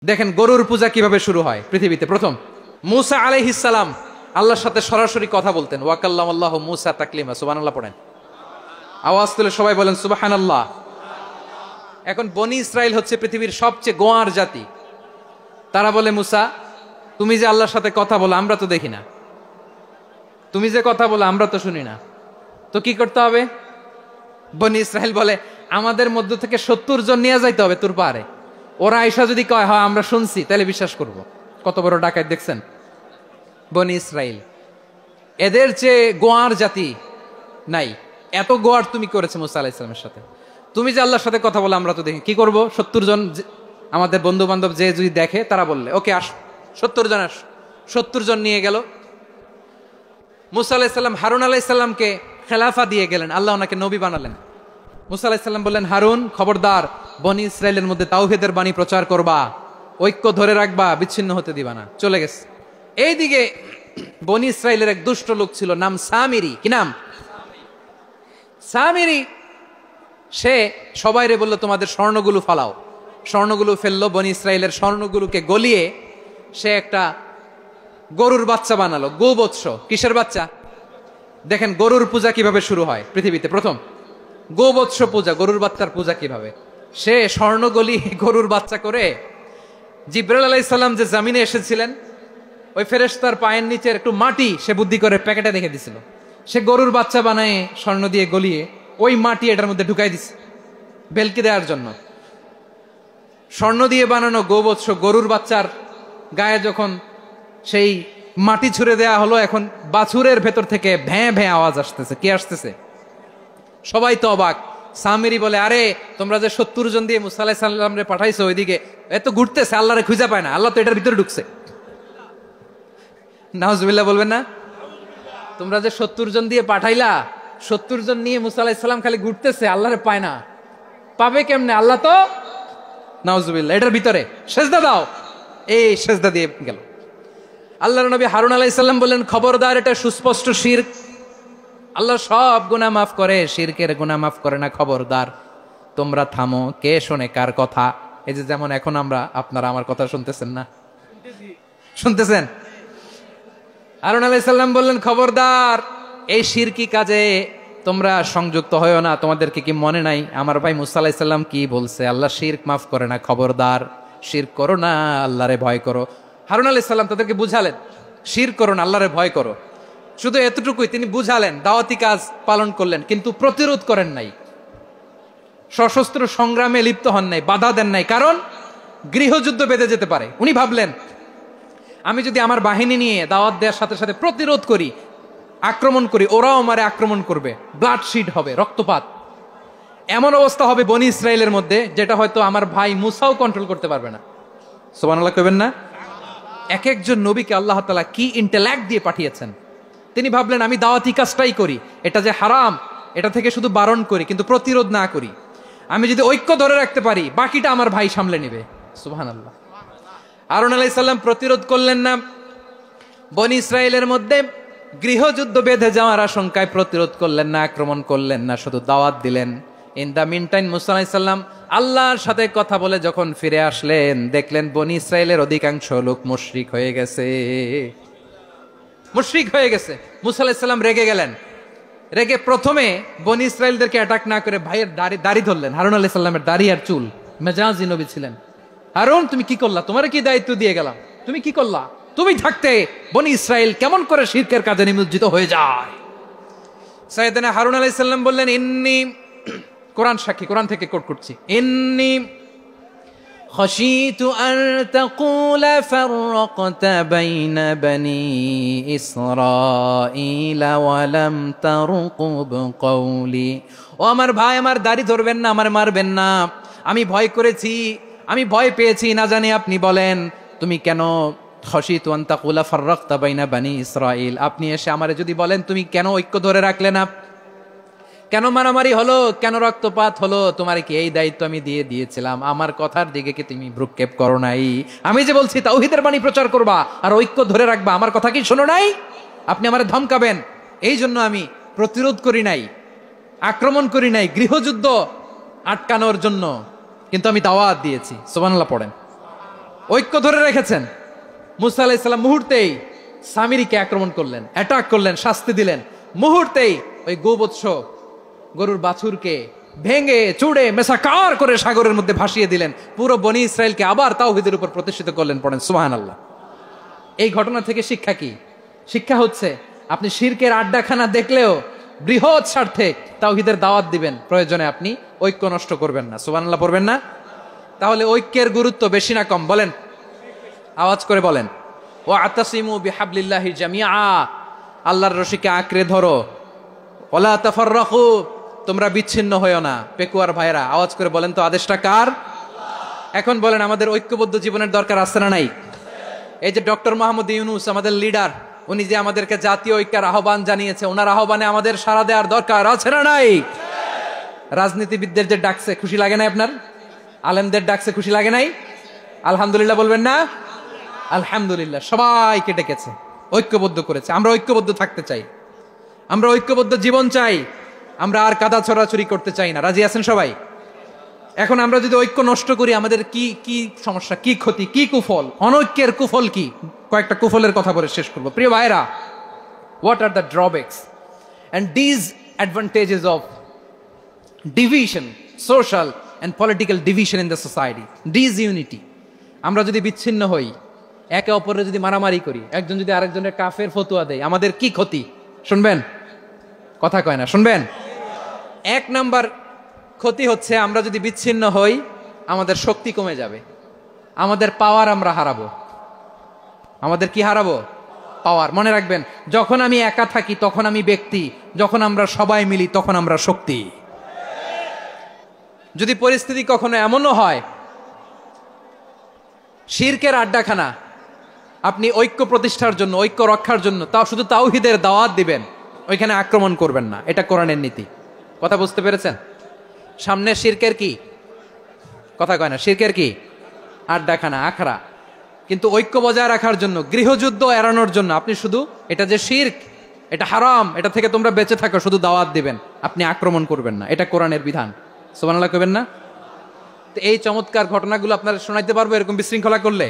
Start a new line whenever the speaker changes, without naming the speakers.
দেখেন গরুর পূজা কিভাবে শুরু হয় পৃথিবীতে প্রথম। মুসা আলাইহিস সালাম আল্লাহর সাথে সরাসরি কথা বলতেন। ওয়াকাল্লামাল্লাহু মুসা তাকলিমা। সুবহানাল্লাহ পড়েন, আওয়াজ তুলে সবাই বলেন সুবহানাল্লাহ। এখন বনি ইসরাইল হচ্ছে পৃথিবীর সবচেয়ে গোয়ার জাতি। তারা বলে, মুসা তুমি যে আল্লাহর সাথে কথা বলো আমরা তো দেখি না, তুমি যে কথা বলো আমরা তো শুনি না, তো কি করতে হবে? বনি ইসরাইল বলে, আমাদের মধ্য থেকে 70 জন নিয়ে যাইতে হবে তোর পাহাড়ে। ওরা আয়সা যদি কয় হয় আমরা শুনছি, তাহলে বিশ্বাস করব। কত বড় ডাকাত দেখছেন বনি ইসরাইল। এদের চেয়ে গোয়ার জাতি নাই। এত গোয়ার তুমি করেছে মুসা আলাইহিস সালামের সাথে। তুমি যে আল্লাহর সাথে কথা বলে আমরা তো দেখি, কি করব? 70 জন আমাদের বন্ধু বান্ধব যে যদি দেখে তারা বললে ওকে আস, 70 জন আস। 70 জন নিয়ে গেল। মুসা আলাইহিস সালাম হারুন আলাইহিস সালামকে খেলাফা দিয়ে গেলেন, আল্লাহ ওনাকে নবী বানালেন। মুসা আলাইহিস সালাম বললেন, হারুন খবরদার বনি ইসরাইলের মধ্যে তাওহীদের বাণী প্রচার করবা, ঐক্য ধরে রাখবা, বিচ্ছিন্ন হতে দিবা না। চলে গেছে। এইদিকে বনি ইসরাইলের এক দুষ্ট লোক ছিল, নাম সামিরি। কি নাম? সামিরি। সে সবাইরে বলল তোমাদের স্বর্ণগুলো ফালাও। স্বর্ণগুলো ফেললো। বনি ইসরাইলের স্বর্ণগুলোকে গলিয়ে সে একটা গরুর বাচ্চা বানালো। গোবৎস। কিসের বাচ্চা? দেখেন গরুর পূজা কিভাবে শুরু হয় পৃথিবীতে প্রথম। গোবৎস পূজা, গরুর বাচ্চার পূজা কিভাবে। সে স্বর্ণ গলি গরুর বাচ্চা করে, জিব্রাইল আলাইহিস সালাম যে জমিনে এসেছিলেন ওই ফেরেশতার পায়ের নিচের একটু মাটি সে বুদ্ধি করে প্যাকেটে রেখে দিছিল। সে গরুর বাচ্চা বানায় স্বর্ণ দিয়ে গলিয়ে ওই মাটি এটার মধ্যে ঢুকাই দিছে ভেলকি দেওয়ার জন্য। স্বর্ণ দিয়ে বানানো গোবৎস গরুর বাচ্চার গায়ে যখন সেই মাটি ছুঁড়ে দেয়া হলো, এখন বাছুরের ভেতর থেকে ভ্যাঁ ভ্যাঁ আওয়াজ আসতেছে। কি আসতেছে? সবাই তো অবাক। সামিরি বলে, আরে তোমরা যে 70 জন দিয়ে মুসা আলাইহিস সালামরে পাঠাইছো ওইদিকে, এত ঘুরতেছে, আল্লাহরে খুঁজে পায় না, আল্লাহ তো এটার ভিতরে ঢুকছে। নাউজুবিল্লাহ বলবেন না? তোমরা যে 70 জন দিয়ে পাঠাইলা, 70 জন নিয়ে মুসা আলাইহিস সালাম খালি ঘুরতেছে, আল্লাহরে পায় না। পাবে কেমনে? আল্লাহ তো নাউজুবিল্লাহ এটার ভিতরে। সেজদা দাও। এই সেজদা দিয়ে গেল। আল্লাহর নবী হারুন আলাইহিস সালাম বললেন, খবরদার এটা সুস্পষ্ট শিরক। আল্লাহ সব গুনাহ মাফ করে, শিরকের গুনাহ মাফ করে না। খবরদার তোমরা থামো। কে শোনে কার কথা? এই যে যেমন এখন আপনারা আমার কথা শুনতেছেন না? শুনতেছেন? হারুন আলাইহিস সালাম বললেন, খবরদার এই শিরকি কাজে তোমরা সংযুক্ত হয়ো না। তোমাদেরকে কি মনে নাই আমার ভাই মুসা আলাইহিস সালাম কি বলছে? আল্লাহ শিরক মাফ করে না। খবরদার শিরক করো না, আল্লাহরে ভয় করো। হারুন আলাইহিস সালাম তাদেরকে বুঝালেন, শিরক করো না, আল্লাহরে ভয় করো। শুধু এতটুকুই তিনি বুঝালেন, দাওয়াতি কাজ পালন করলেন, কিন্তু প্রতিরোধ করেন নাই, সশস্ত্র সংগ্রামে লিপ্ত হন নাই, বাধা দেন নাই। কারণ গৃহযুদ্ধ বেঁধে যেতে পারে। উনি ভাবলেন, আমি যদি আমার বাহিনী নিয়ে দাওয়াত দেওয়ার সাথে সাথে প্রতিরোধ করি, আক্রমণ করি, ওরাও আমারে আক্রমণ করবে, ব্লাডশিড হবে, রক্তপাত। এমন অবস্থা হবে বনি ইসরাইলের মধ্যে যেটা হয়তো আমার ভাই মুসাও কন্ট্রোল করতে পারবে না। সুবহানাল্লাহ কইবেন না? এক একজন নবীকে আল্লাহ তাআলা কি ইন্টেলেক্ট দিয়ে পাঠিয়েছেন। তিনি ভাবলেন, আমি দাওয়াতি কাজটাই করি, এটা যে হারাম এটা থেকে শুধু বারণ করি, কিন্তু প্রতিরোধ না করি। আমি যদি ঐক্য ধরে রাখতে পারি, বাকিটা আমার ভাই সামলে নেবে। সুবহানাল্লাহ। হারুন আলাইহিস সালাম প্রতিরোধ করলেন না। বনি ইসরাইলের মধ্যে গৃহযুদ্ধ বেঁধে যাওয়ার আশঙ্কায় প্রতিরোধ করলেন না, আক্রমণ করলেন না, শুধু দাওয়াত দিলেন। ইন দা মিন টাইম মুসা আলাইহিস সালাম আল্লাহর সাথে কথা বলে যখন ফিরে আসলেন, দেখলেন বনি ইসরাইলের অধিকাংশ লোক মুশরিক হয়ে গেছে। মুশরিক হয়ে গেছে। মুসা আলাইহিস সালাম রেগে গেলেন। রেগে প্রথমে বনি ইসরাইলদেরকে অ্যাটাক না করে ভাইয়ের দাড়ি ধরলেন। হারুন আলাইহিস সালামের দাড়ি আর চুল। মেজাজি নবী ছিলেন। হারুন তুমি কি করলা? তোমার কি দায়িত্ব দিয়ে গেলাম, তুমি কি করলা? তুমি থাকতে বনি ইসরাইল কেমন করে শিরকের কাজে নিমজ্জিত হয়ে যায়? সাইয়েদনা হারুন আলাইহিস সালাম বললেন, ইন্নী, কোরআন সাক্ষী, কোরআন থেকে কোট করছি, ইন্নী خشيت أن تقول فرقت بين بني إسرائيل ولم ترقب قولي। ও আমার ভাই, আমার দাড়ি ধরবেন না, আমার মারবেন না। আমি ভয় করেছি, আমি ভয় পেয়েছি, না জানি আপনি বলেন তুমি কেন খশিত আন তাকুলা ফাররাকতা বাইনা বানি ইসরাইল। আপনি এসে আমারে যদি বলেন তুমি কেন ঐক্য ধরে রাখলে না, কেন মারামারি হলো, কেন রক্তপাত হলো, তোমার কি এই দায়িত্ব আমি দিয়েছিলাম? আমার কথার দিকে কি তুমি ভ্রুক্ষেপ করো নাই? আমি যে বলছি তাওহীদের বাণী প্রচার করবা আর ঐক্য ধরে রাখবা, আমার কথা কি শোনো নাই? আপনি আমারে ধমকাবেন, এই জন্য আমি প্রতিরোধ করি নাই, আক্রমণ করি নাই, গৃহযুদ্ধ আটকানোর জন্য, কিন্তু আমি দাওয়াত দিয়েছি। সুবহানাল্লাহ পড়েন। ঐক্য ধরে রেখেছেন। মুসা আলাইহিস সালাম মুহূর্তেই সামিরীকে আক্রমণ করলেন, অ্যাটাক করলেন, শাস্তি দিলেন। মুহূর্তেই ওই গোবৎস গরুর বাছুরকে ভেঙে চুড়ে মেসাকার করে সাগরের মধ্যে ভাসিয়ে দিলেন। পুরো বনি ইসরায়েলকে আবার তাওহীদের উপর প্রতিষ্ঠিত করলেন। পড়েন সুবহানাল্লাহ। এই ঘটনা থেকে শিক্ষা কি? শিক্ষা হচ্ছে আপনি শিরকের আড্ডাখানা দেখলেও বৃহৎ স্বার্থে তাওহীদের দাওয়াত দিবেন, প্রয়োজনে আপনি ঐক্য নষ্ট করবেন না। সুবহানাল্লাহ পড়বেন না? তাহলে ঐক্যের গুরুত্ব বেশি না কম বলেন? আওয়াজ করে বলেন। ওয়াতাসিমু বিহাবলিল্লাহি জামিআ, আল্লাহর রশিকে আঁকড়ে ধরো। ওয়ালা তাফাররাকু, তোমরা বিচ্ছিন্ন হয়ো না। পেকুয়ার ভাইরা আওয়াজ করে বলেন তো আদেশটা কার? এখন বলেন আমাদের ঐক্যবদ্ধ জীবনের দরকার আছে না নাই? এই যে ডক্টর মোহাম্মদ ইউনূস আমাদের লিডার, উনি যে আমাদেরকে জাতীয় ঐক্যের আহ্বান জানিয়েছে, ওনার আহ্বানে আমাদের সাড়া দেওয়ার দরকার আছে না নাই? রাজনীতিবিদদের যে ডাকছে খুশি লাগে না আপনার? আলেমদের ডাকছে খুশি লাগে নাই? আলহামদুলিল্লাহ বলবেন না? আলহামদুলিল্লাহ, সবাইকে ডেকেছে, ঐক্যবদ্ধ করেছে। আমরা ঐক্যবদ্ধ থাকতে চাই, আমরা ঐক্যবদ্ধ জীবন চাই, আমরা আর কাদা ছড়াছড়ি করতে চাই না। রাজি আছেন সবাই? এখন আমরা যদি ঐক্য নষ্ট করি আমাদের কি কি সমস্যা, কি ক্ষতি, কি কুফল? অনৈক্যের কুফল কি? কয়েকটা কুফলের কথা বলে শেষ করবো। প্রিয় ভাইরা, what are the drawbacks and disadvantages of division, social and political division in the society, disunity. আমরা যদি বিচ্ছিন্ন হই, একে অপরের যদি মারামারি করি, একজন যদি আরেকজনের কাফের ফতুয়া দেয়, আমাদের কি ক্ষতি? শুনবেন? কথা কয় না, শুনবেন? এক নাম্বার ক্ষতি হচ্ছে আমরা যদি বিচ্ছিন্ন হই আমাদের শক্তি কমে যাবে, আমাদের পাওয়ার আমরা হারাবো। আমাদের কি হারাবো? পাওয়ার। মনে রাখবেন, যখন আমি একা থাকি তখন আমি ব্যক্তি, যখন আমরা সবাই মিলি তখন আমরা শক্তি। যদি পরিস্থিতি কখনো এমনও হয় শিরকের আড্ডাখানা, আপনি ঐক্য প্রতিষ্ঠার জন্য, ঐক্য রক্ষার জন্য তাও শুধু তাওহীদের দাওয়াত দিবেন, ওইখানে আক্রমণ করবেন না। এটা কোরআনের নীতি। কথা বুঝতে পেরেছেন? সামনে শিরকের কি? কথা কয় না, শিরকের কি? আড্ডাখানা, আখড়া। কিন্তু ঐক্য বজায় রাখার জন্য, গৃহযুদ্ধ এড়ানোর জন্য আপনি শুধু এটা যে শিরক, এটা হারাম, এটা থেকে তোমরা বেঁচে থাকো, শুধু দাওয়াত দিবেন, আপনি আক্রমণ করবেন না। এটা কোরআনের বিধান। সুবহানাল্লাহ কইবেন না? তো এই চমৎকার ঘটনাগুলো আপনারা শোনাইতে পারবো এরকম বিশৃঙ্খলা করলে?